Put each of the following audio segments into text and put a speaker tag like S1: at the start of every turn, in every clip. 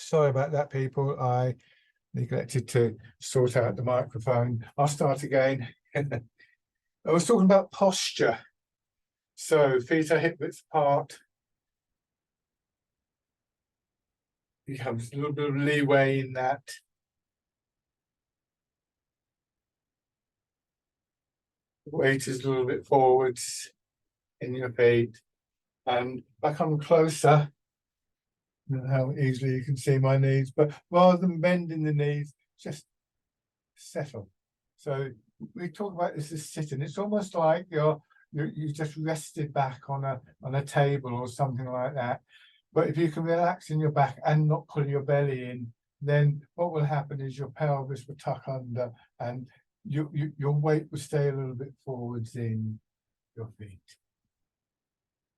S1: Sorry about that, people. I neglected to sort out the microphone. I'll start again. I was talking about posture. So feet are hip width apart. You have a little bit of leeway in that. Weight is a little bit forwards in your feet. And I come closer. I don't know how easily you can see my knees, but rather than bending the knees, just settle. So we talk about this as sitting. It's almost like you just rested back on a table or something like that. But if you can relax in your back and not pull your belly in, then what will happen is your pelvis will tuck under and your weight will stay a little bit forwards in your feet.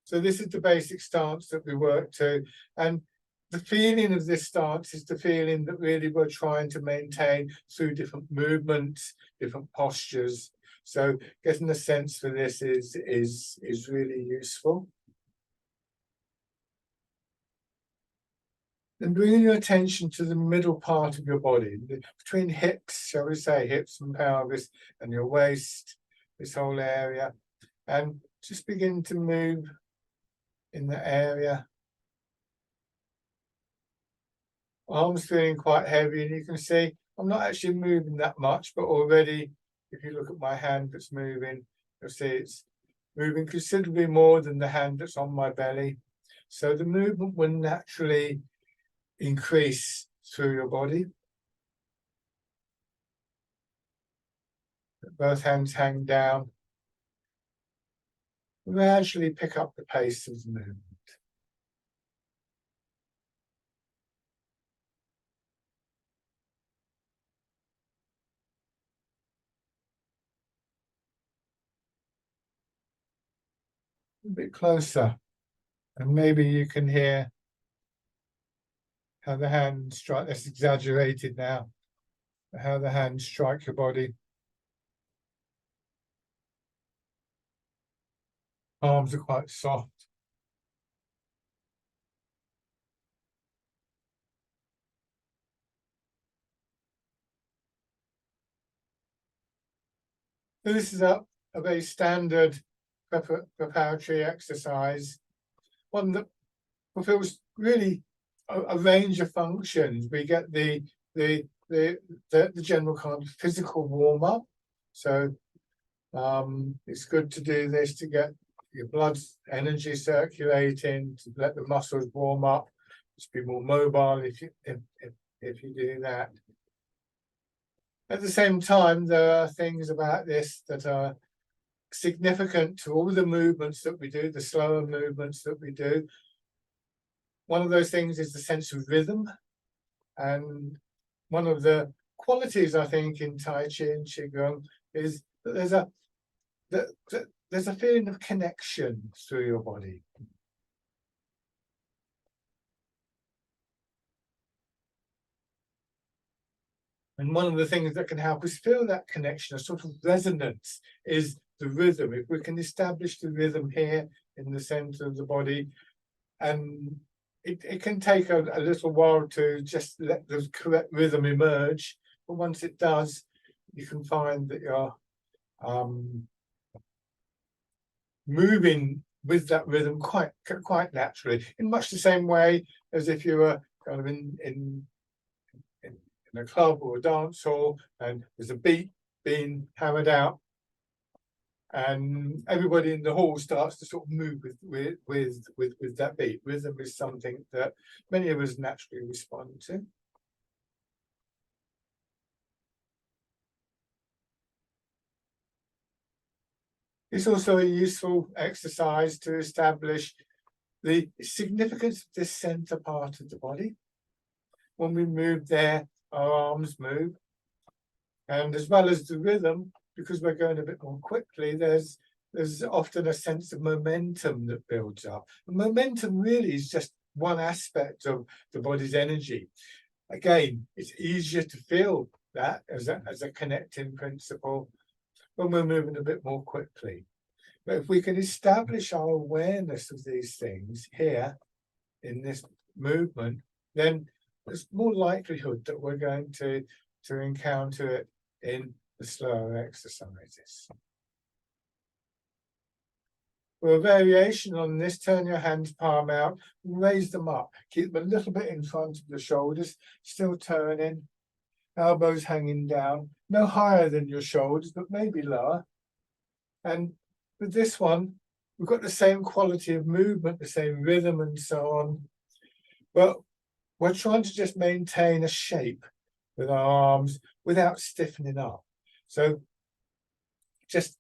S1: So this is the basic stance that we work to. And the feeling of this stance is the feeling that really we're trying to maintain through different movements, different postures. So getting a sense for this is really useful. Then bringing your attention to the middle part of your body, between hips, shall we say, hips and pelvis, and your waist, this whole area. And just begin to move in the area. Arms feeling quite heavy, and you can see I'm not actually moving that much, but already if you look at my hand that's moving, you'll see it's moving considerably more than the hand that's on my belly. So the movement will naturally increase through your body. Both hands hang down. Gradually pick up the pace of the movement. A bit closer, and maybe you can hear how the hands strike. That's exaggerated now. How the hands strike your body. Arms are quite soft. So this is a very standard preparatory exercise, one that fulfills really a range of functions. We get the general kind of physical warm up. So it's good to do this to get your blood energy circulating, to let the muscles warm up, just be more mobile if you do that. At the same time, there are things about this that are significant to all the movements that we do, the slower movements that we do. One of those things is the sense of rhythm. And one of the qualities, I think, in Tai Chi and Qigong is that there's a feeling of connection through your body. And one of the things that can help us feel that connection, a sort of resonance, is the rhythm. If we can establish the rhythm here in the center of the body, and it can take a little while to just let the correct rhythm emerge, but once it does, you can find that you're moving with that rhythm quite naturally, in much the same way as if you were kind of in a club or a dance hall, and there's a beat being hammered out, and everybody in the hall starts to sort of move with that beat. Rhythm is something that many of us naturally respond to. It's also a useful exercise to establish the significance of this center part of the body. When we move there, our arms move. And as well as the rhythm, because we're going a bit more quickly, there's often a sense of momentum that builds up. And momentum really is just one aspect of the body's energy. Again, it's easier to feel that as a connecting principle when we're moving a bit more quickly. But if we can establish our awareness of these things here in this movement, then there's more likelihood that we're going to encounter it in the slower exercises. For a variation on this, turn your hands palm out, raise them up, keep them a little bit in front of the shoulders, still turning, elbows hanging down, no higher than your shoulders, but maybe lower. And with this one, we've got the same quality of movement, the same rhythm and so on, but we're trying to just maintain a shape with our arms without stiffening up. So just,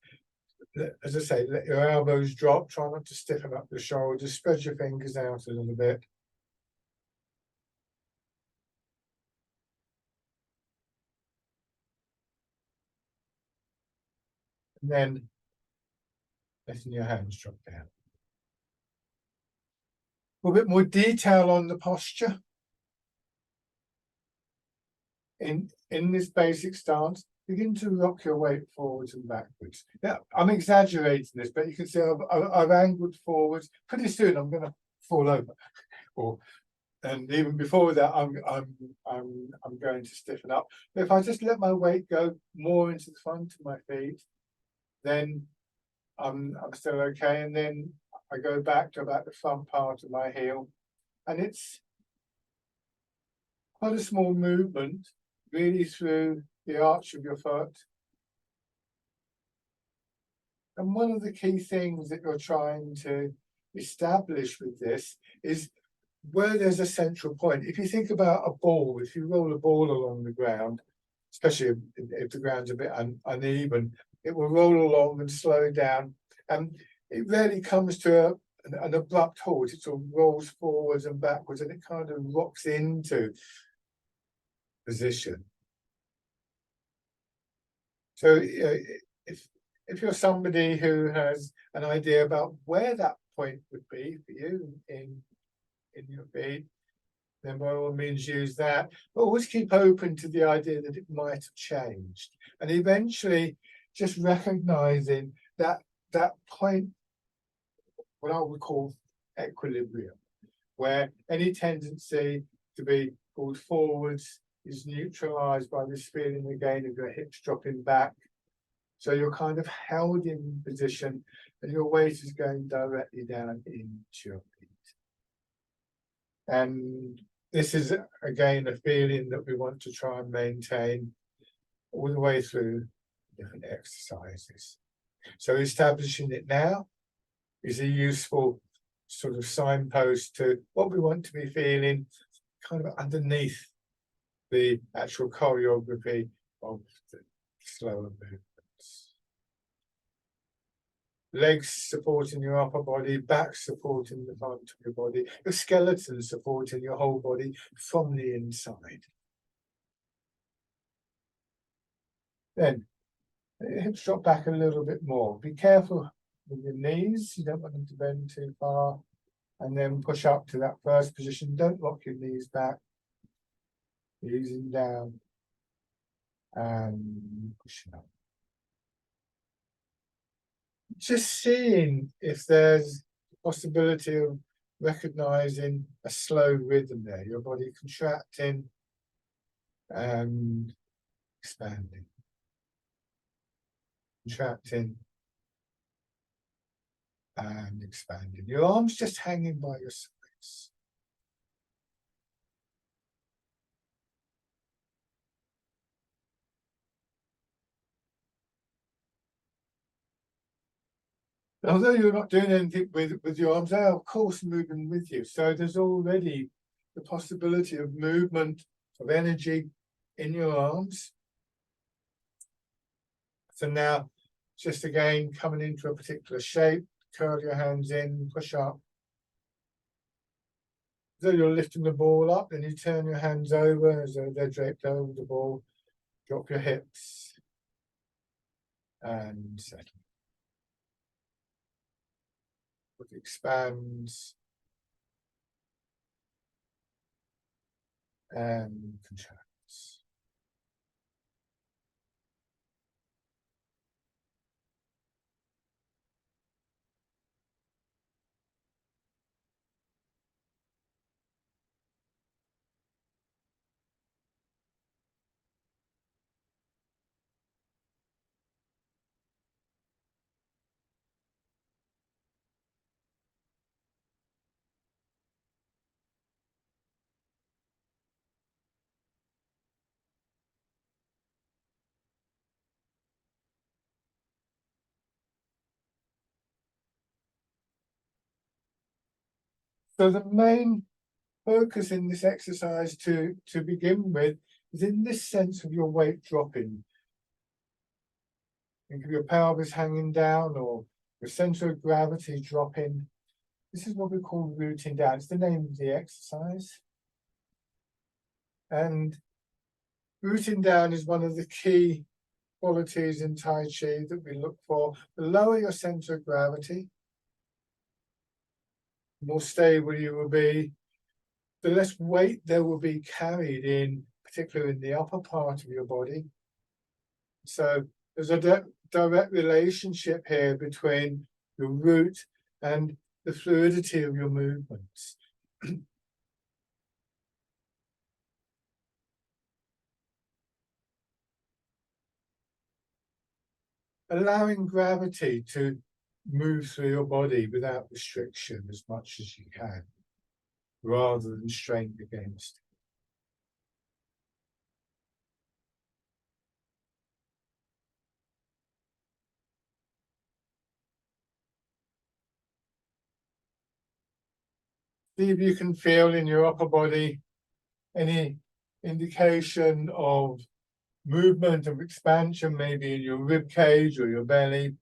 S1: as I say, let your elbows drop, try not to stiffen up the shoulders, spread your fingers out a little bit. And then letting your hands drop down. A little bit more detail on the posture. In this basic stance, begin to rock your weight forwards and backwards. Now, I'm exaggerating this, but you can see I've angled forwards. Pretty soon I'm going to fall over, and even before that, I'm going to stiffen up. But if I just let my weight go more into the front of my feet, then I'm still okay. And then I go back to about the front part of my heel, and it's quite a small movement, really through the arch of your foot. And one of the key things that you're trying to establish with this is where there's a central point. If you think about a ball, if you roll a ball along the ground, especially if the ground's a bit uneven, it will roll along and slow down. And it rarely comes to an abrupt halt. It sort of rolls forwards and backwards, and it kind of rocks into position. So if you're somebody who has an idea about where that point would be for you in your feet, then by all means use that. But always keep open to the idea that it might have changed. And eventually just recognizing that point, what I would call equilibrium, where any tendency to be pulled forwards is neutralized by this feeling again of your hips dropping back. So you're kind of held in position and your weight is going directly down into your feet. And this is, again, a feeling that we want to try and maintain all the way through different exercises. So establishing it now is a useful sort of signpost to what we want to be feeling kind of underneath the actual choreography of the slower movements. Legs supporting your upper body, back supporting the front of your body, your skeleton supporting your whole body from the inside. Then hips drop back a little bit more. Be careful with your knees. You don't want them to bend too far. And then push up to that first position. Don't lock your knees back. Easing down and pushing up. Just seeing if there's a possibility of recognizing a slow rhythm there, your body contracting and expanding, contracting and expanding. Your arms just hanging by your sides. Although you're not doing anything with your arms, they are of course moving with you. So there's already the possibility of movement, of energy in your arms. So now, just again, coming into a particular shape, curl your hands in, push up. So you're lifting the ball up, then you turn your hands over as though they're draped over the ball. Drop your hips and settle. It expands and contracts. So the main focus in this exercise to begin with is in this sense of your weight dropping. Think of your pelvis hanging down or your center of gravity dropping. This is what we call rooting down. It's the name of the exercise. And rooting down is one of the key qualities in Tai Chi that we look for. The lower your center of gravity, the more stable you will be, the less weight there will be carried in, particularly in the upper part of your body. So there's a direct relationship here between your root and the fluidity of your movements. Allowing gravity to move through your body without restriction as much as you can, rather than strained against. See if you can feel in your upper body any indication of movement, of expansion, maybe in your rib cage or your belly.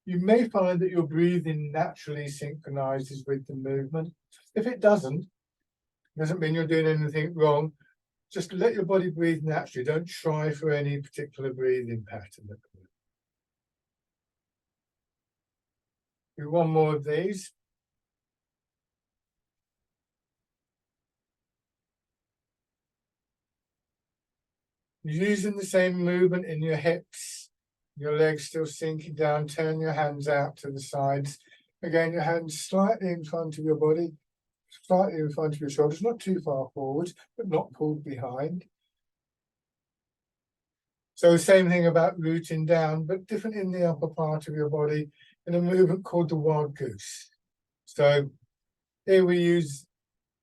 S1: You may find that your breathing naturally synchronizes with the movement. If it doesn't mean you're doing anything wrong. Just let your body breathe naturally. Don't try for any particular breathing pattern. Do one more of these. Using the same movement in your hips, your legs still sinking down, turn your hands out to the sides. Again, your hands slightly in front of your body, slightly in front of your shoulders, not too far forward, but not pulled behind. So same thing about rooting down, but different in the upper part of your body in a movement called the wild goose. So here we use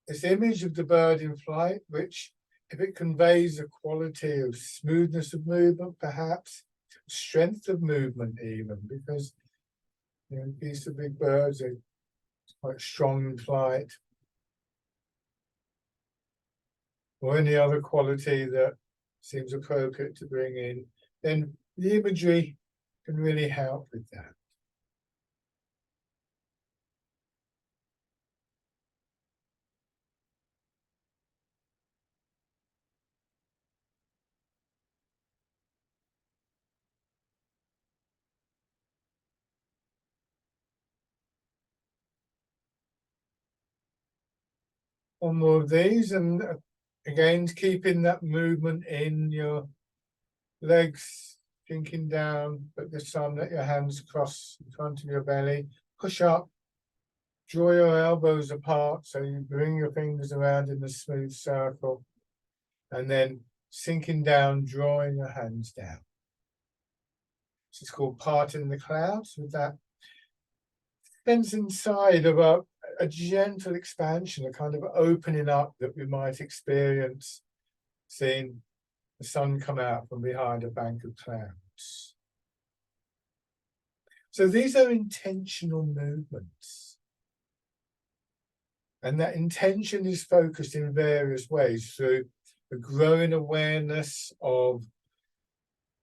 S1: this image of the bird in flight, which if it conveys a quality of smoothness of movement, perhaps strength of movement even, because these are big birds, they're quite strong in flight, or any other quality that seems appropriate to bring in, then the imagery can really help with that. One more of these, and again, keeping that movement in your legs, sinking down, but this time let your hands cross in front of your belly. Push up, draw your elbows apart so you bring your fingers around in a smooth circle, and then sinking down, drawing your hands down. This is called parting the clouds, with that sense inside of a gentle expansion, a kind of opening up that we might experience seeing the sun come out from behind a bank of clouds. So these are intentional movements. And that intention is focused in various ways through a growing awareness of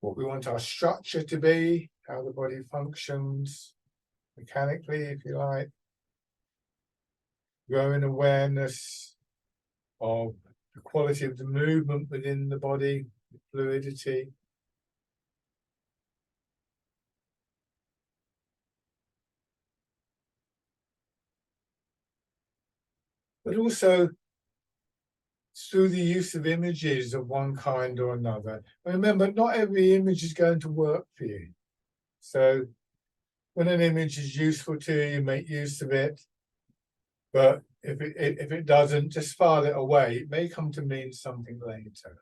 S1: what we want our structure to be, how the body functions mechanically, if you like. Growing awareness of the quality of the movement within the body, the fluidity. But also through the use of images of one kind or another. Remember, not every image is going to work for you. So when an image is useful to you, make use of it. But if it doesn't, just file it away. It may come to mean something later.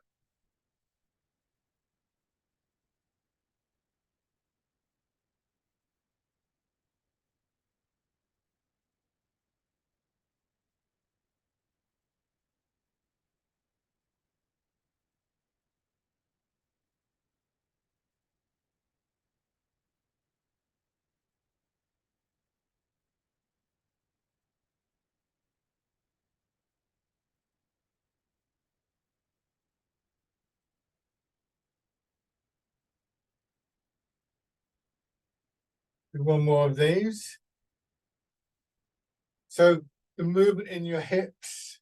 S1: Do one more of these. So the movement in your hips,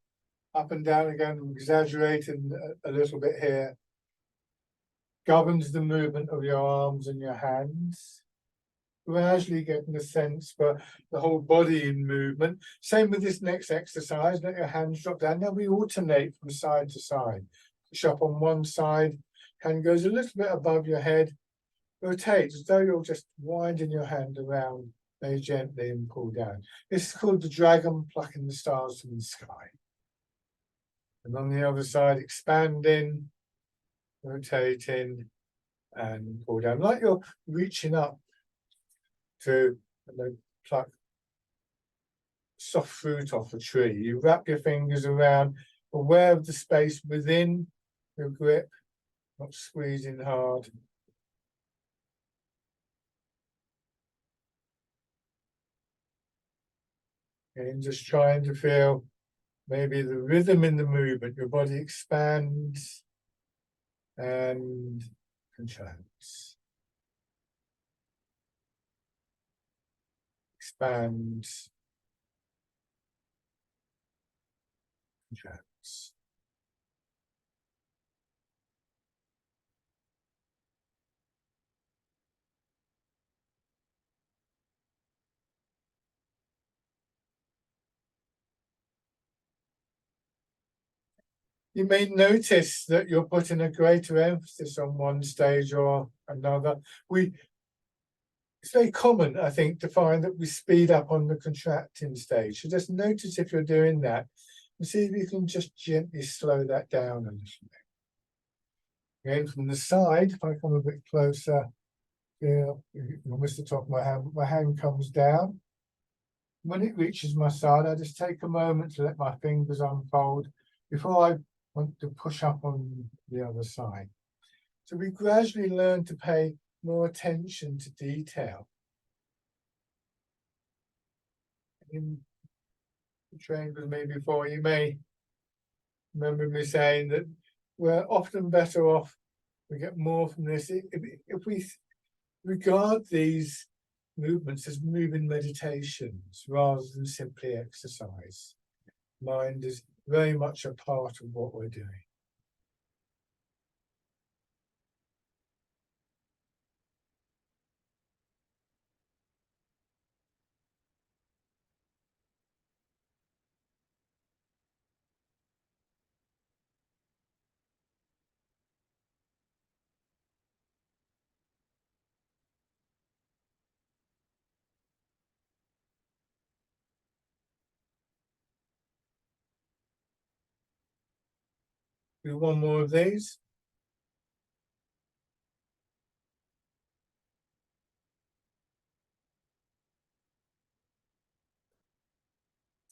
S1: up and down again, I'm exaggerating a little bit here, governs the movement of your arms and your hands. Gradually getting a sense for the whole body in movement. Same with this next exercise, let your hands drop down. Now we alternate from side to side. Push up on one side, hand goes a little bit above your head, rotate as though you're just winding your hand around very gently and pull down. This is called the dragon plucking the stars from the sky. And on the other side, expanding, rotating, and pull down, like you're reaching up to pluck soft fruit off a tree. You wrap your fingers around, aware of the space within your grip, not squeezing hard. And just trying to feel maybe the rhythm in the movement. Your body expands and contracts. Expands, contracts. You may notice that you're putting a greater emphasis on one stage or another. It's very common, I think, to find that we speed up on the contracting stage. So just notice if you're doing that and see if you can just gently slow that down a little bit. Again, from the side, if I come a bit closer, almost the top of my hand comes down. When it reaches my side, I just take a moment to let my fingers unfold before I want to push up on the other side. So we gradually learn to pay more attention to detail. You trained with me before, you may remember me saying that we're often better off, we get more from this if we regard these movements as moving meditations rather than simply exercise. Mind is very much a part of what we're doing. Do one more of these.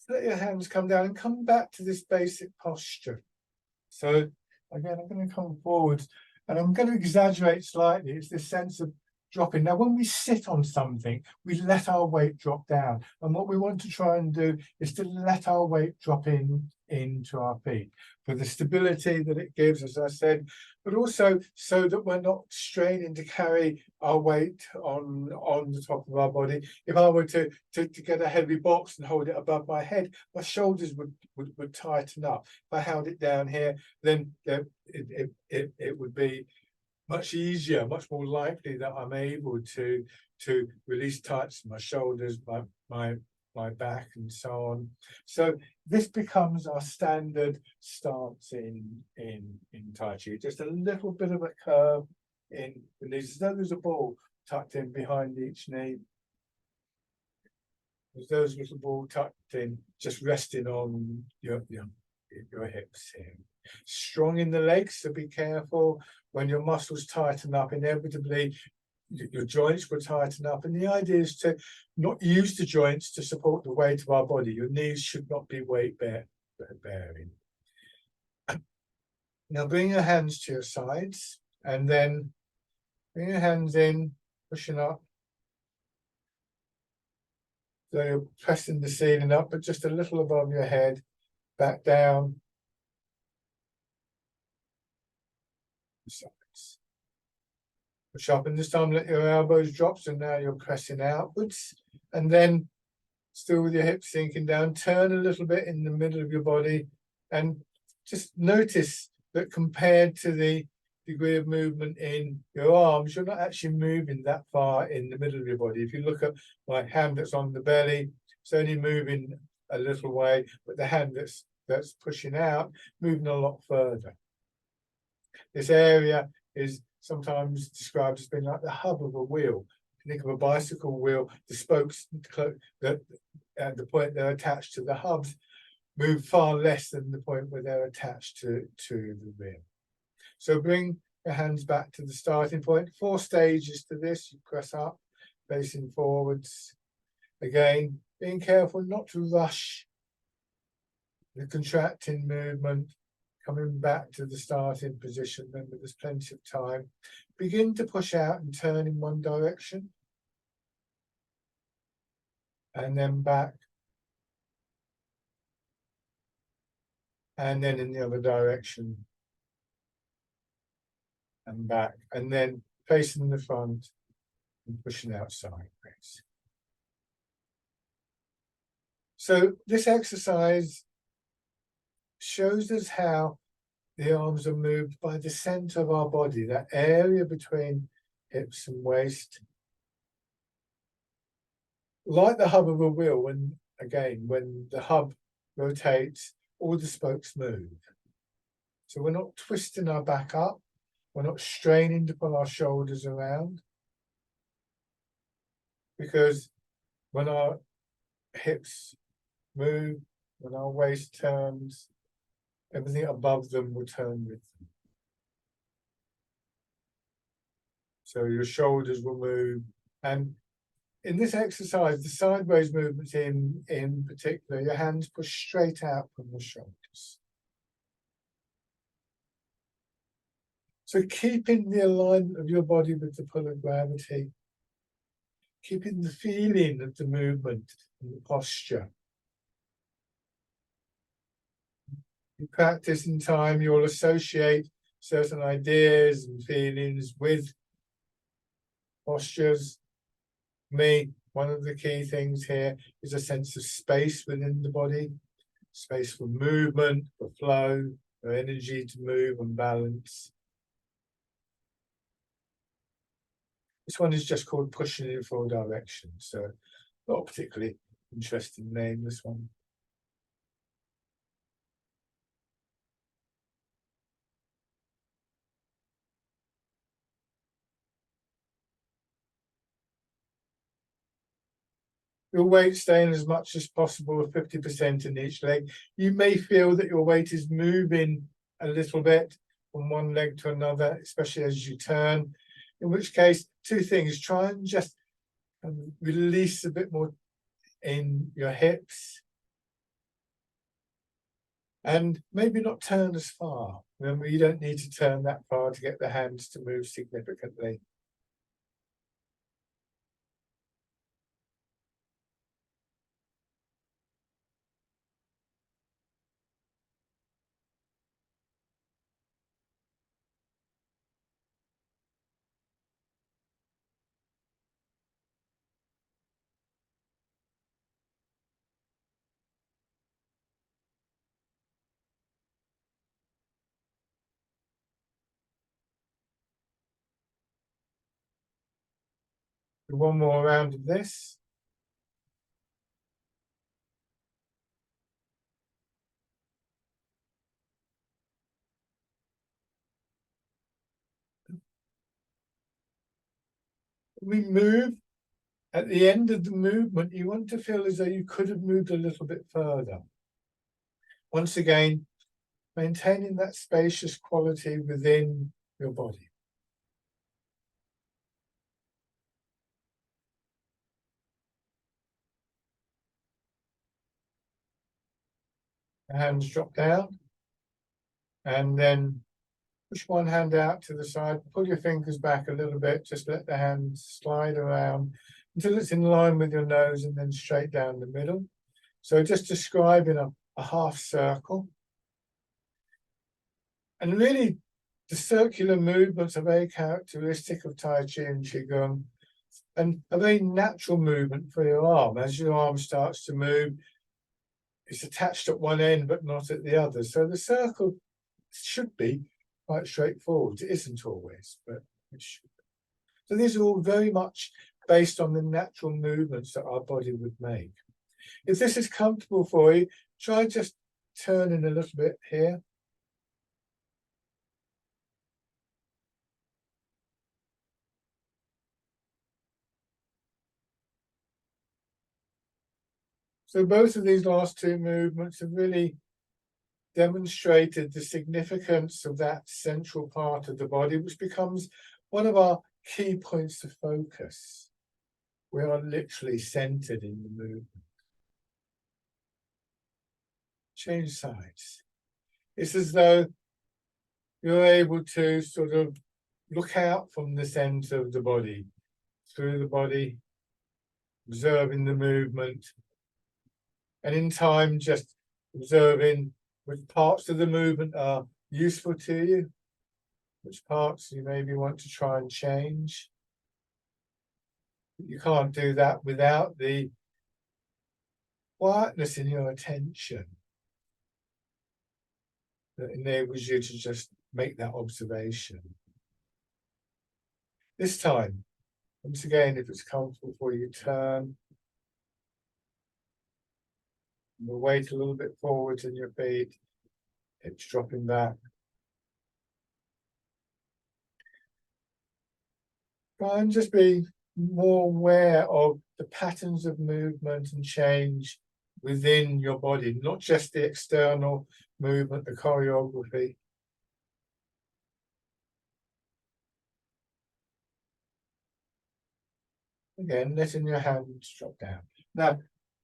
S1: Let your hands come down and come back to this basic posture. So again, I'm going to come forward and I'm going to exaggerate slightly. It's this sense of dropping. Now, when we sit on something, we let our weight drop down. And what we want to try and do is to let our weight drop into our feet for the stability that it gives, as I said, but also so that we're not straining to carry our weight on the top of our body. If I were to get a heavy box and hold it above my head, my shoulders would tighten up. If I held it down here, then it would be much easier, much more likely that I'm able to release tightness in my shoulders, my back, and so on. So this becomes our standard stance in Tai Chi. Just a little bit of a curve in the knees, as though there's a ball tucked in behind each knee. As those little ball tucked in, just resting on your hips here. Strong in the legs, so be careful. When your muscles tighten up, inevitably your joints will tighten up. And the idea is to not use the joints to support the weight of our body. Your knees should not be weight bearing. Now bring your hands to your sides and then bring your hands in, pushing up. So you're pressing the ceiling up, but just a little above your head, back down. Sides. Push up, and this time let your elbows drop, so now you're pressing outwards, and then still with your hips sinking down, turn a little bit in the middle of your body, and just notice that compared to the degree of movement in your arms, you're not actually moving that far in the middle of your body. If you look at my hand that's on the belly, it's only moving a little way, but the hand that's pushing out, moving a lot further. This area is sometimes described as being like the hub of a wheel. If you think of a bicycle wheel, the spokes that at the point they're attached to the hubs move far less than the point where they're attached to the wheel. So bring your hands back to the starting point. 4 stages to this. You press up, facing forwards. Again, being careful not to rush the contracting movement, coming back to the starting position. Remember, there's plenty of time. Begin to push out and turn in one direction. And then back. And then in the other direction. And back. And then facing the front and pushing out sideways. So this exercise shows us how the arms are moved by the center of our body, that area between hips and waist. Like the hub of a wheel, when the hub rotates, all the spokes move. So we're not twisting our back up, we're not straining to pull our shoulders around. Because when our hips move, when our waist turns, everything above them will turn with them. So your shoulders will move. And in this exercise, the sideways movements in particular, your hands push straight out from the shoulders. So keeping the alignment of your body with the pull of gravity, keeping the feeling of the movement and the posture. You practice in time, you'll associate certain ideas and feelings with postures. For me, one of the key things here is a sense of space within the body, space for movement, for flow, for energy to move and balance. This one is just called pushing in 4 directions, so not a particularly interesting name, this one. Your weight staying as much as possible with 50% in each leg. You may feel that your weight is moving a little bit from one leg to another, especially as you turn, in which case 2 things. Try and just release a bit more in your hips, and maybe not turn as far. Remember, you don't need to turn that far to get the hands to move significantly. One more round of this. We move. At the end of the movement, you want to feel as though you could have moved a little bit further. Once again, maintaining that spacious quality within your body. The hands drop down, and then push one hand out to the side, pull your fingers back a little bit, just let the hands slide around until it's in line with your nose, and then straight down the middle. So just describing a half circle. And really The circular movements are very characteristic of Tai Chi and Qigong, and a very natural movement for your arm. As your arm starts to move, it's attached at one end but not at the other. So the circle should be quite straightforward. It isn't always, but it should be. So these are all very much based on the natural movements that our body would make. If this is comfortable for you, try just turning a little bit here. So both of these last two movements have really demonstrated the significance of that central part of the body, which becomes one of our key points of focus. We are literally centered in the movement. Change sides. It's as though you're able to sort of look out from the center of the body, through the body, observing the movement, and in time just observing which parts of the movement are useful to you, which parts you maybe want to try and change. You can't do that without the quietness in your attention that enables you to just make that observation. This time, once again, if it's comfortable for you, turn. We'll weight a little bit forwards in your feet, hips dropping back. Try and just be more aware of the patterns of movement and change within your body, not just the external movement, the choreography. Again, letting your hands drop down. Now,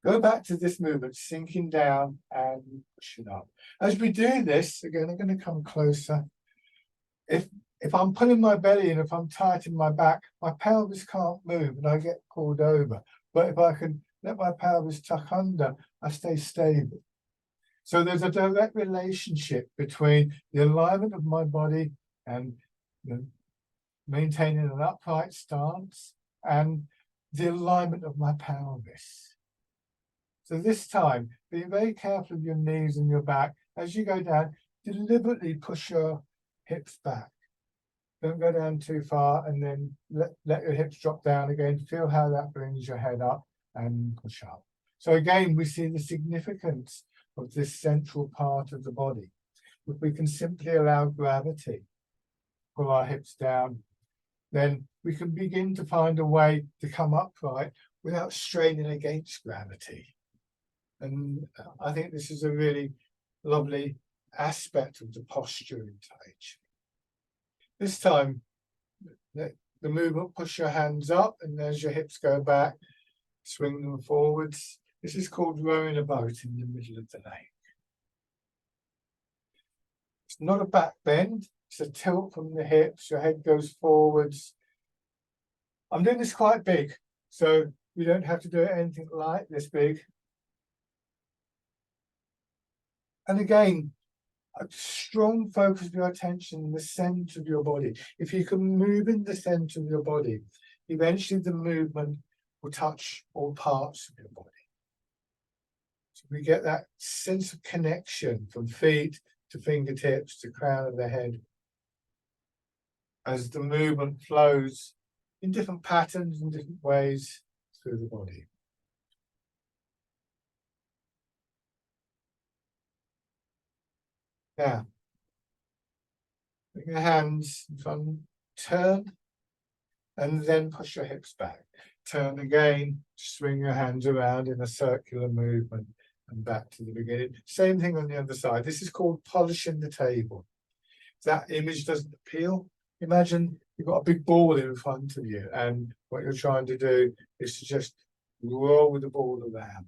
S1: go back to this movement, sinking down and pushing up. As we do this, again, I'm going to come closer. If I'm pulling my belly in, if I'm tight in my back, my pelvis can't move and I get pulled over. But if I can let my pelvis tuck under, I stay stable. So there's a direct relationship between the alignment of my body and maintaining an upright stance and the alignment of my pelvis. So this time, be very careful of your knees and your back. As you go down, deliberately push your hips back. Don't go down too far, and then let your hips drop down again. Feel how that brings your head up and push up. So again, we see the significance of this central part of the body. If we can simply allow gravity, pull our hips down, then we can begin to find a way to come upright without straining against gravity. And I think this is a really lovely aspect of the posture in Tai Chi. This time, the movement, push your hands up, and as your hips go back, swing them forwards. This is called rowing a boat in the middle of the lake. It's not a back bend, it's a tilt from the hips, your head goes forwards. I'm doing this quite big, so you don't have to do it anything like this big. And again, a strong focus of your attention in the center of your body. If you can move in the center of your body, eventually the movement will touch all parts of your body. So we get that sense of connection from feet to fingertips to crown of the head as the movement flows in different patterns and different ways through the body. Now, bring your hands in front, turn, and then push your hips back. Turn again, swing your hands around in a circular movement and back to the beginning. Same thing on the other side. This is called polishing the table. If that image doesn't appeal, imagine you've got a big ball in front of you, and what you're trying to do is to just roll the ball around.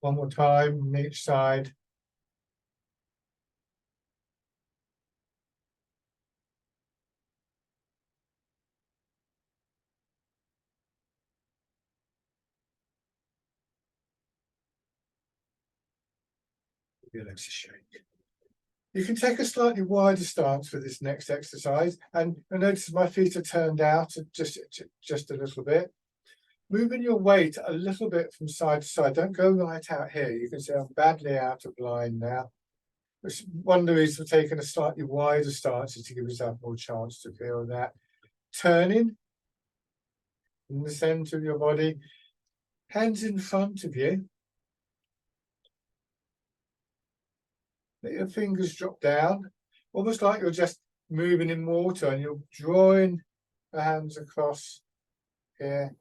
S1: One more time on each side. Your legs a shake. You can take a slightly wider stance for this next exercise, and notice my feet are turned out just a little bit. Moving your weight a little bit from side to side. Don't go right out here. You can see I'm badly out of line now. One of the reasons for taking a slightly wider stance is to give yourself more chance to feel that. Turning in the center of your body, hands in front of you. Let your fingers drop down, almost like you're just moving in water and you're drawing the hands across here.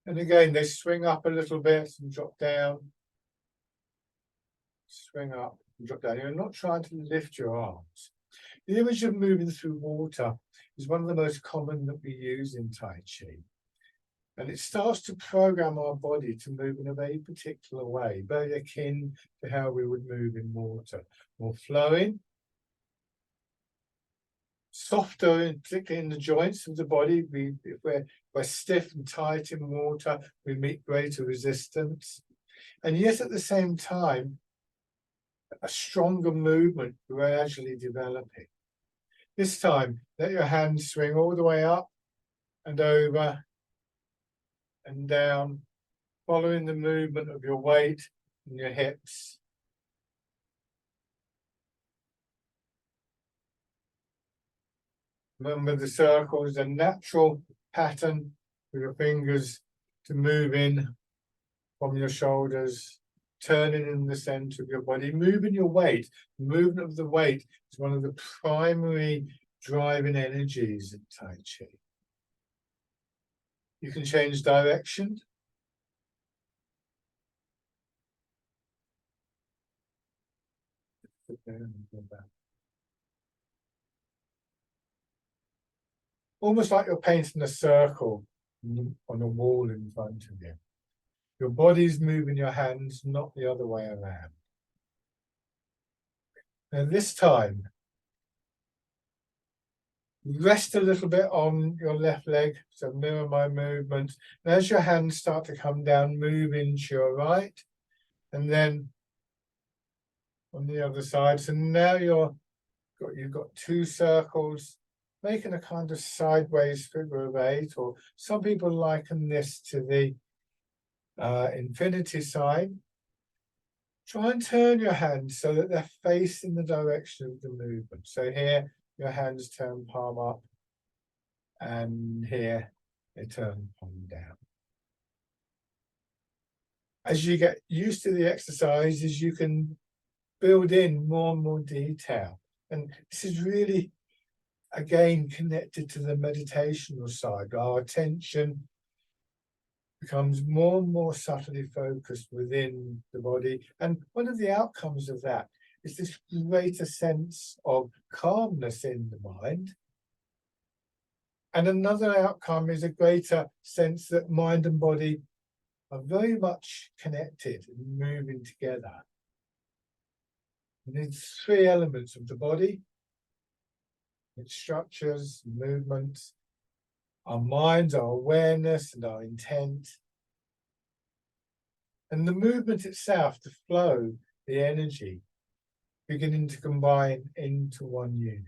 S1: And again, they swing up a little bit and drop down. Swing up and drop down. You're not trying to lift your arms. The image of moving through water is one of the most common that we use in Tai Chi. And it starts to program our body to move in a very particular way, very akin to how we would move in water. More flowing, softer, particularly in the joints of the body. If we're stiff and tight in water, we meet greater resistance. And yet at the same time, a stronger movement gradually developing. This time, let your hands swing all the way up and over and down, following the movement of your weight and your hips. Remember, the circle is a natural pattern for your fingers to move in from your shoulders, turning in the center of your body, moving your weight. The movement of the weight is one of the primary driving energies in Tai Chi. You can change direction. Almost like you're painting a circle on a wall in front of you. Your body's moving your hands, not the other way around. And this time, rest a little bit on your left leg, so mirror my movement. And as your hands start to come down, move into your right, and then on the other side. So now you've got two circles, making a kind of sideways figure of eight, or some people liken this to the infinity sign. Try and turn your hands so that they're facing the direction of the movement. So here, your hands turn palm up, and here they turn palm down. As you get used to the exercises, you can build in more and more detail. And this is really, again, connected to the meditational side. Our attention becomes more and more subtly focused within the body. And one of the outcomes of that is this greater sense of calmness in the mind. And another outcome is a greater sense that mind and body are very much connected and moving together. And it's three elements of the body: its structures, movements, our minds, our awareness, and our intent. And the movement itself, the flow, the energy, beginning to combine into one unit.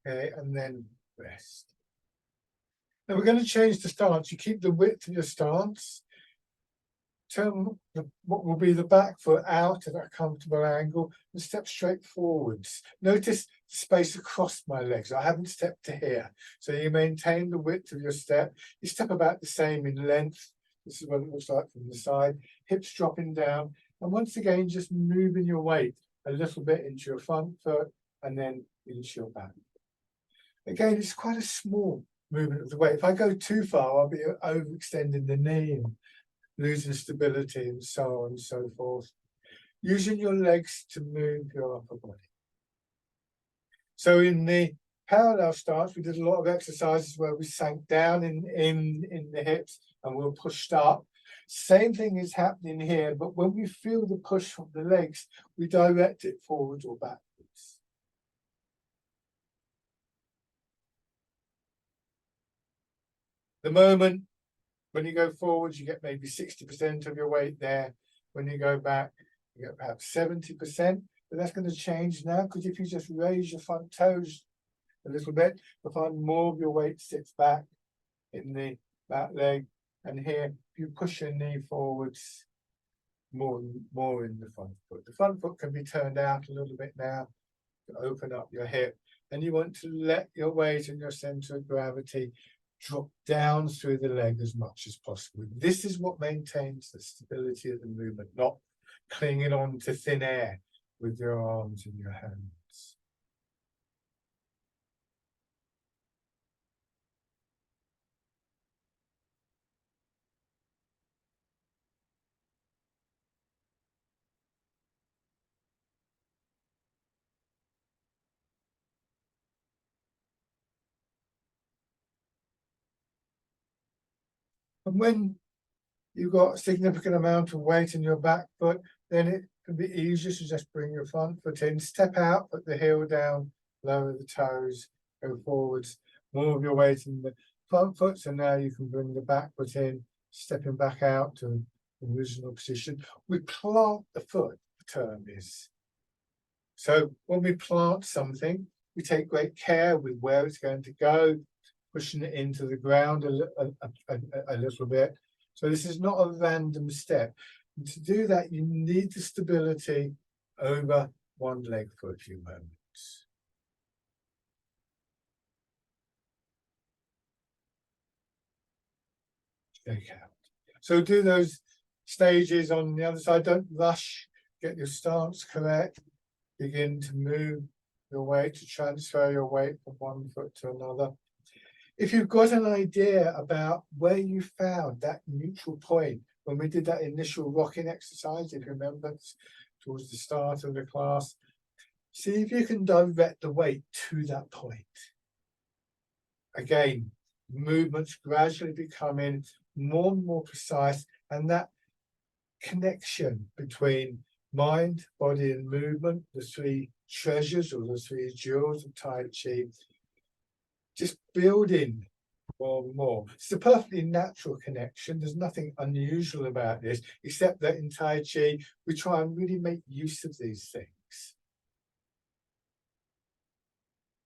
S1: Okay, and then rest. Now we're going to change the stance. You keep the width of your stance. Turn what will be the back foot out at a comfortable angle and step straight forwards. Notice the space across my legs. I haven't stepped to here. So you maintain the width of your step. You step about the same in length. This is what it looks like from the side. Hips dropping down. And once again, just moving your weight a little bit into your front foot and then into your back. Again, it's quite a small movement of the weight. If I go too far, I'll be overextending the knee and losing stability and so on and so forth. Using your legs to move your upper body. So in the parallel stance, we did a lot of exercises where we sank down in the hips and we're pushed up. Same thing is happening here, but when we feel the push from the legs, we direct it forwards or backwards. The moment when you go forwards, you get maybe 60% of your weight there. When you go back, you get perhaps 70%. But that's going to change now, because if you just raise your front toes a little bit, you'll find more of your weight sits back in the back leg. And here, if you push your knee forwards, more in the front foot. The front foot can be turned out a little bit now to open up your hip. And you want to let your weight and your center of gravity drop down through the leg as much as possible. This is what maintains the stability of the movement, not clinging on to thin air with your arms and your hands. And when you've got a significant amount of weight in your back foot, then it can be easier to just bring your front foot in, step out, put the heel down, lower the toes, go forwards, more of your weight in the front foot. So now you can bring the back foot in, stepping back out to the original position. We plant the foot, the term is. So when we plant something, we take great care with where it's going to go, pushing it into the ground a little bit. So this is not a random step. And to do that, you need the stability over one leg for a few moments. Shake out. So do those stages on the other side. Don't rush. Get your stance correct. Begin to move your weight, to transfer your weight from one foot to another. If you've got an idea about where you found that neutral point when we did that initial rocking exercise, if you remember, towards the start of the class, see if you can direct the weight to that point. Again, movements gradually becoming more and more precise, and that connection between mind, body, and movement, the three treasures or the three jewels of Tai Chi, just building more and more. It's a perfectly natural connection. There's nothing unusual about this, except that in Tai Chi, we try and really make use of these things.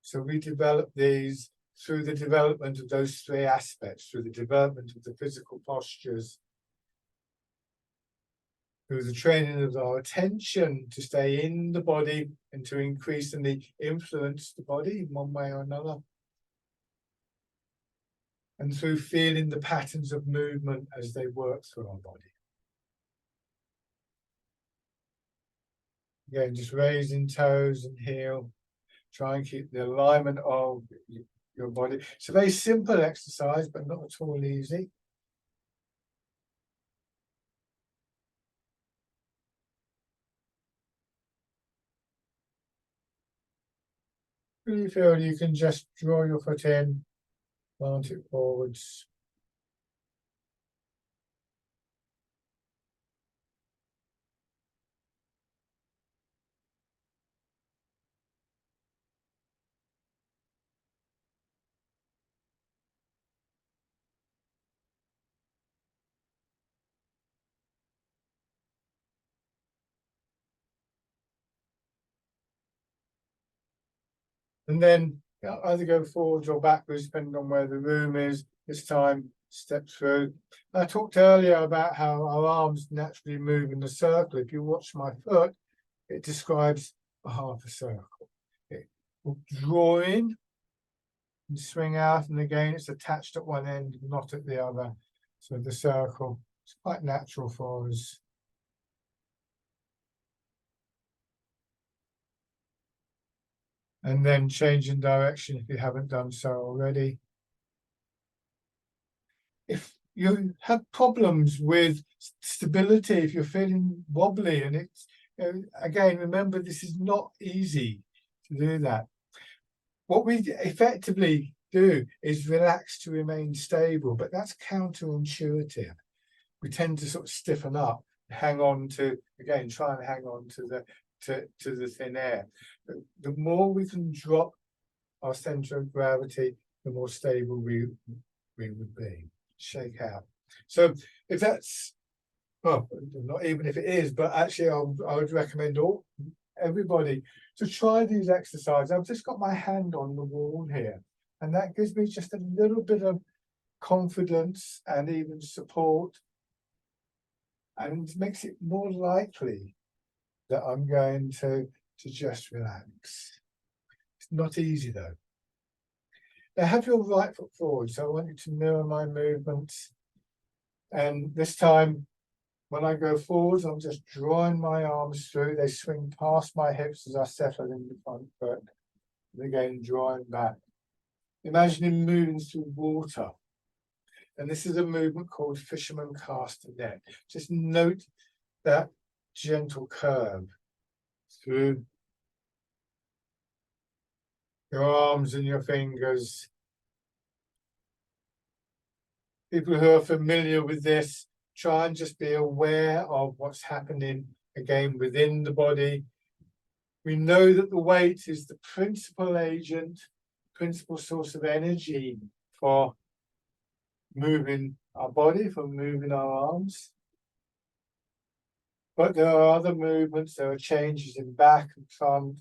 S1: So we develop these through the development of those three aspects, through the development of the physical postures, through the training of our attention to stay in the body and to increasingly influence the body in one way or another, and through feeling the patterns of movement as they work through our body. Again, just raising toes and heel. Try and keep the alignment of your body. It's a very simple exercise, but not at all easy. Really feel you can just draw your foot in, plant it forwards. And then either go forwards or backwards, depending on where the room is. This time, step through. I talked earlier about how our arms naturally move in a circle. If you watch my foot, it describes a half a circle. It will draw in and swing out, and again, it's attached at one end, not at the other. So the circle is quite natural for us. And then change in direction if you haven't done so already. if you have problems with stability, if you're feeling wobbly, and it's, again, remember, this is not easy to do that. What we effectively do is relax to remain stable, but that's counterintuitive. We tend to sort of stiffen up, hang on to, again, try and hang on to the thin air. The more we can drop our center of gravity, the more stable we would be. Shake out. So if that's, well, not even if it is, but actually I would recommend everybody to try these exercises. I've just got my hand on the wall here, and that gives me just a little bit of confidence and even support, and makes it more likely that I'm going to just relax. It's not easy though. Now have your right foot forward, so I want you to mirror my movements. And this time, when I go forwards, I'm just drawing my arms through. They swing past my hips as I settle in the front foot. And again, drawing back. Imagining moving through water. And this is a movement called fisherman castanet. Just note that gentle curve through your arms and your fingers. People who are familiar with this, try and just be aware of what's happening again within the body. We know that the weight is the principal agent, principal source of energy for moving our body, for moving our arms. But there are other movements, there are changes in back and front,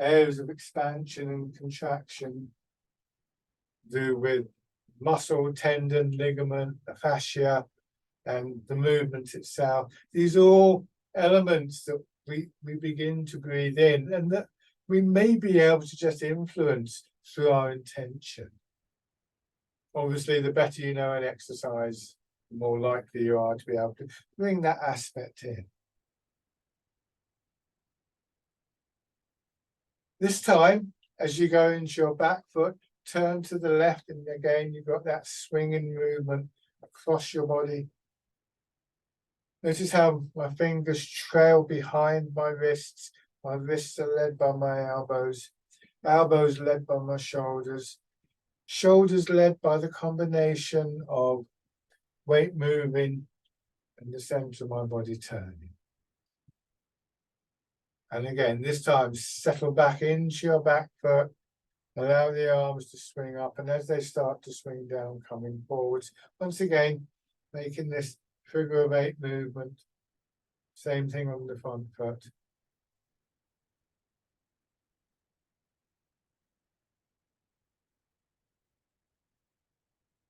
S1: areas of expansion and contraction, do with muscle, tendon, ligament, the fascia, and the movement itself. These are all elements that we begin to breathe in, and that we may be able to just influence through our intention. Obviously, the better you know an exercise, the more likely you are to be able to bring that aspect in. This time, as you go into your back foot, turn to the left, and again, you've got that swinging movement across your body. Notice how my fingers trail behind my wrists. My wrists are led by my elbows. Elbows led by my shoulders. Shoulders led by the combination of weight moving and the center of my body turning. And again, this time, settle back into your back foot. Allow the arms to swing up, and as they start to swing down, coming forwards. Once again, making this figure of 8 movement. Same thing on the front foot.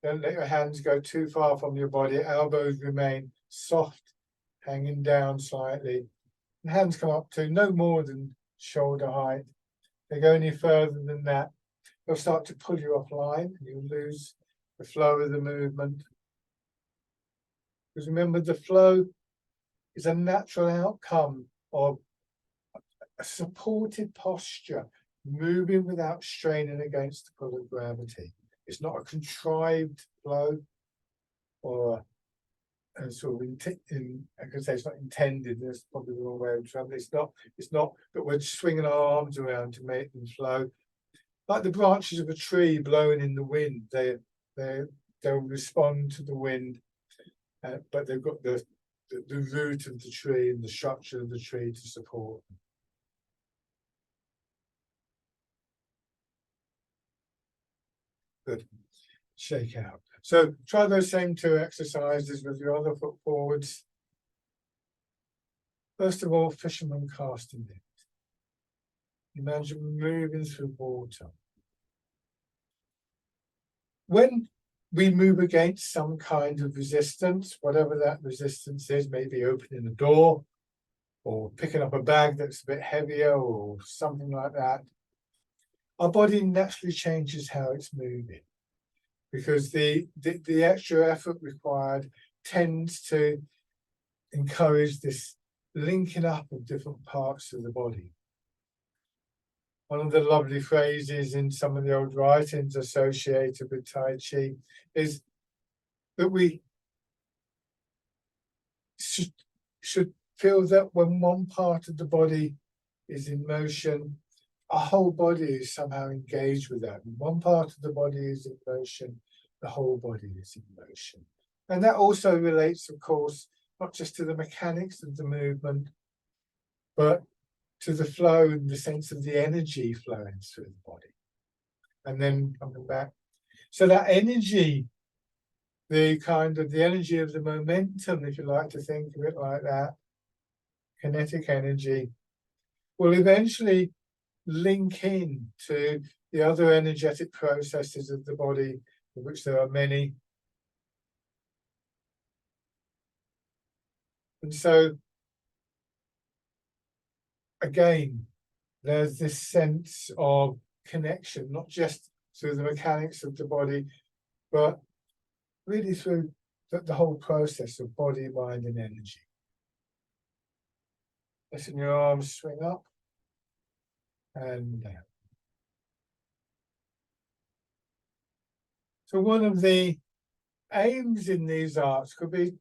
S1: Don't let your hands go too far from your body. Elbows remain soft, hanging down slightly. And hands come up to no more than shoulder height. If they go any further than that, they'll start to pull you offline. You'll lose the flow of the movement. Because remember, the flow is a natural outcome of a supported posture, moving without straining against the pull of gravity. It's not a contrived flow, or sort of I could say it's not intended. That's probably the wrong way of traveling. It's not that we're swinging our arms around to make them flow. Like the branches of a tree blowing in the wind, they'll respond to the wind, but they've got the root of the tree and the structure of the tree to support them. Good. Shake out. So try those same 2 exercises with your other foot forwards. First of all, fisherman casting it. Imagine moving through water. When we move against some kind of resistance, whatever that resistance is, maybe opening a door or picking up a bag that's a bit heavier or something like that, our body naturally changes how it's moving, because the extra effort required tends to encourage this linking up of different parts of the body. One of the lovely phrases in some of the old writings associated with Tai Chi is that we should feel that when one part of the body is in motion, our whole body is somehow engaged with that. When one part of the body is in motion, the whole body is in motion. And that also relates, of course, not just to the mechanics of the movement, but to the flow and the sense of the energy flowing through the body. And then coming back. So that energy, the energy of the momentum, if you like to think of it like that, kinetic energy, will eventually link in to the other energetic processes of the body, of which there are many. And so, again, there's this sense of connection, not just through the mechanics of the body, but really through the whole process of body, mind, and energy. Letting your arms swing up and down. So one of the aims in these arts could be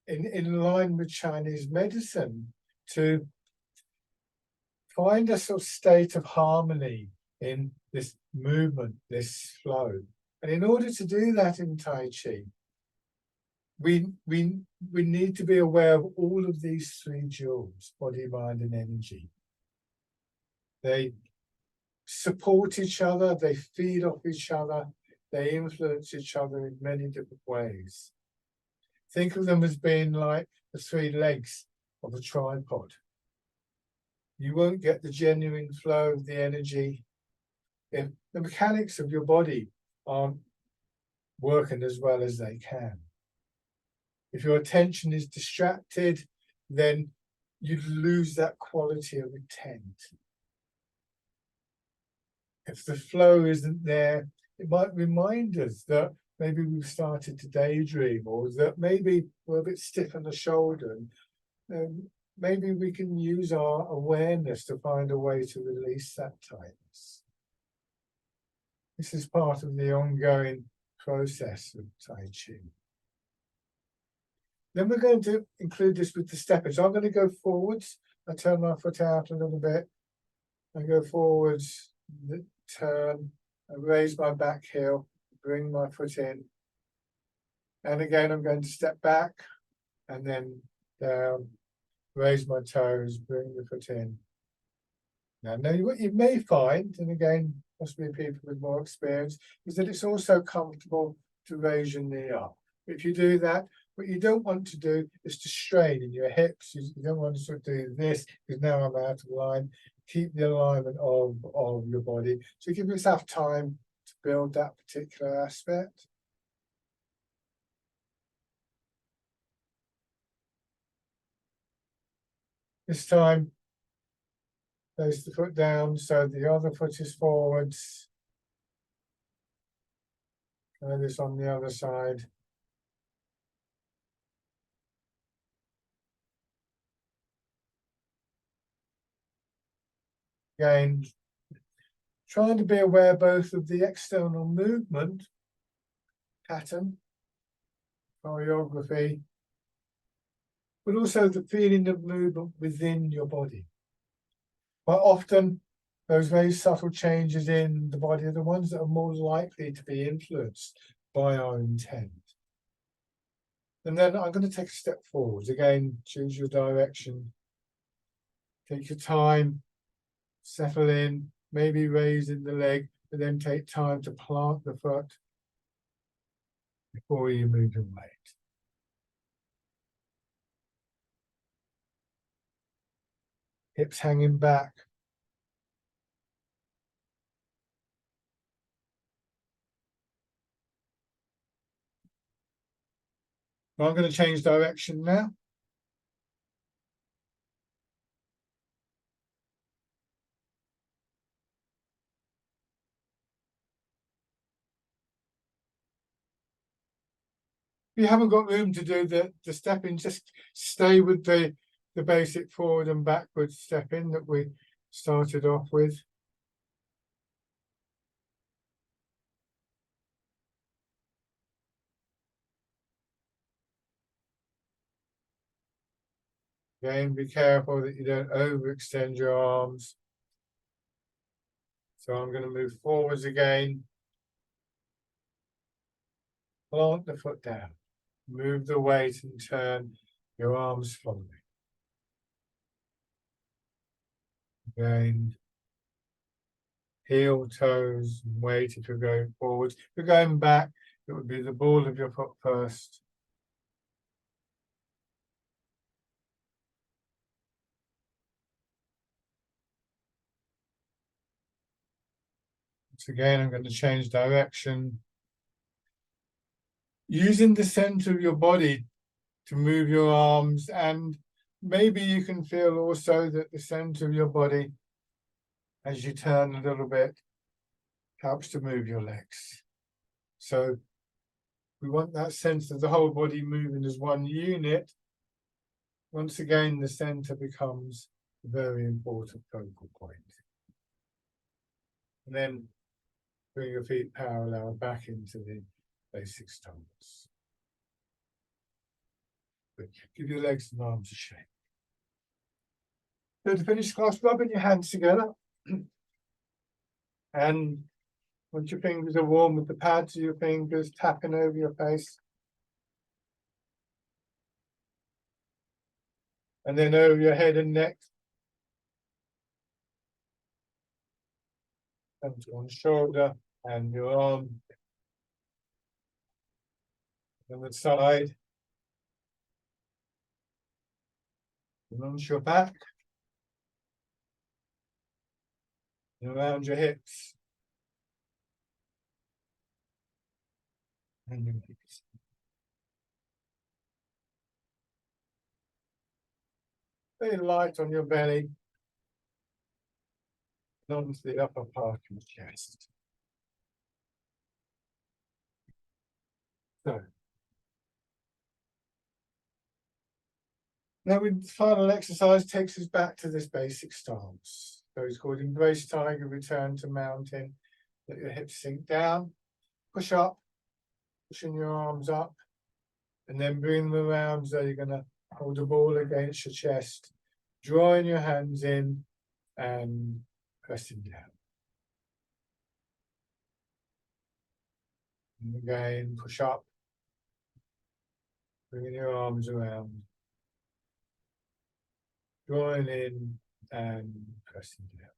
S1: in line with Chinese medicine to find a sort of state of harmony in this movement, this flow. And in order to do that in Tai Chi, we need to be aware of all of these three jewels, body, mind, and energy. They support each other, they feed off each other, they influence each other in many different ways. Think of them as being like the three legs of a tripod. You won't get the genuine flow of the energy if the mechanics of your body aren't working as well as they can. If your attention is distracted, then you lose that quality of intent. If the flow isn't there, it might remind us that maybe we've started to daydream, or that maybe we're a bit stiff in the shoulder. And maybe we can use our awareness to find a way to release that tightness. This is part of the ongoing process of Tai Chi. Then we're going to include this with the stepping. So I'm going to go forwards. I turn my foot out a little bit. I go forwards, turn, I raise my back heel, bring my foot in. And again, I'm going to step back and then down, raise my toes, bring the foot in. Now, what you may find, and again, possibly people with more experience, is that it's also comfortable to raise your knee up. If you do that, what you don't want to do is to strain in your hips. You don't want to sort of do this, because now I'm out of line. Keep the alignment of your body. So give yourself time to build that particular aspect. This time, place the foot down so the other foot is forwards. Try this on the other side. Again, trying to be aware both of the external movement pattern, choreography, but also the feeling of movement within your body. Quite often, those very subtle changes in the body are the ones that are more likely to be influenced by our intent. And then I'm going to take a step forward. Again, choose your direction. Take your time, settle in, maybe raising the leg, but then take time to plant the foot before you move your weight. Hips hanging back. I'm going to change direction now. If you haven't got room to do the stepping, just stay with the basic forward and backward stepping that we started off with. Again, be careful that you don't overextend your arms. So I'm going to move forwards again. Plant the foot down. Move the weight and turn your arms following. Again, heel, toes, and weight if you're going forwards. If you're going back, it would be the ball of your foot first. So again, I'm going to change direction. Using the center of your body to move your arms, and maybe you can feel also that the center of your body, as you turn a little bit, helps to move your legs. So we want that sense of the whole body moving as one unit. Once again, the center becomes a very important focal point. And then bring your feet parallel back into the basic stance. Give your legs and arms a shake. So to finish class, rubbing your hands together. And once your fingers are warm with the pads of your fingers, tapping over your face. And then over your head and neck. And to one shoulder and your arm. And the side. And onto your back. And around your hips. And your knees. Very light on your belly. And onto the upper part of your chest. So. Now, the final exercise takes us back to this basic stance. So it's called Embrace Tiger, Return to Mountain. Let your hips sink down, push up, pushing your arms up, and then bring them around. So you're going to hold the ball against your chest, drawing your hands in and pressing down. And again, push up, bringing your arms around. Drawing in and pressing down.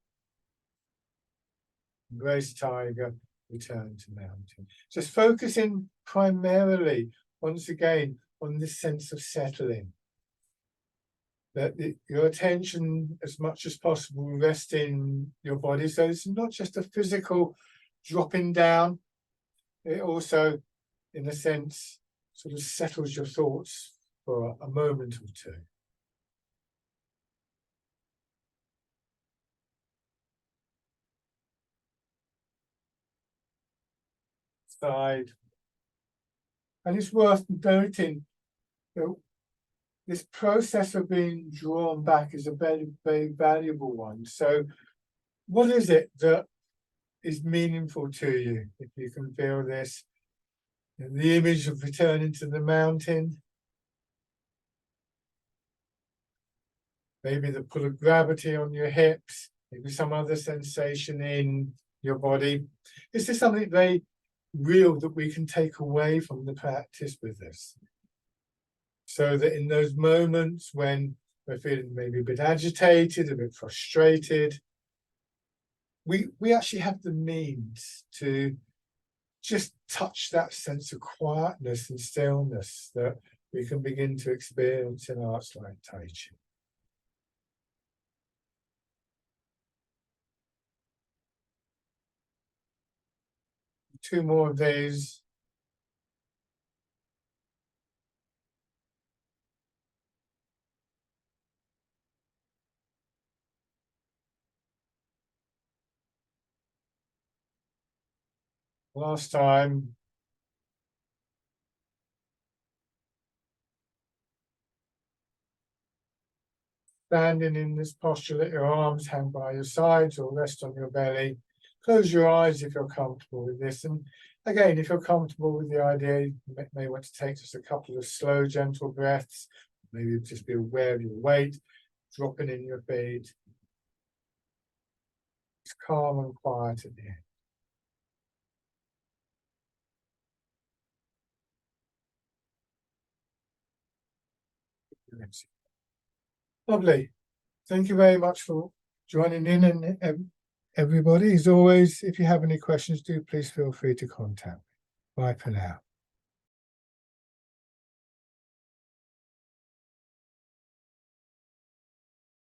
S1: Embrace Tiger, Return to Mountain. Just focusing primarily, once again, on this sense of settling. That your attention, as much as possible, rests in your body. So it's not just a physical dropping down. It also, in a sense, sort of settles your thoughts for a moment or two. Side. And it's worth noting that this process of being drawn back is a very, very valuable one. So what is it that is meaningful to you, if you can feel this? The image of returning to the mountain. Maybe the pull of gravity on your hips, maybe some other sensation in your body. Is there something very real that we can take away from the practice with us? So that in those moments when we're feeling maybe a bit agitated, a bit frustrated, we actually have the means to just touch that sense of quietness and stillness that we can begin to experience in arts like Tai Chi. Two more of these. Last time. Standing in this posture, let your arms hang by your sides or rest on your belly. Close your eyes if you're comfortable with this. And again, if you're comfortable with the idea, you may want to take just a couple of slow, gentle breaths, Maybe just be aware of your weight dropping in your feet. It's calm and quiet in here. Lovely. Thank you very much for joining in, and everybody, as always, if you have any questions, do please feel free to contact me. Bye for now.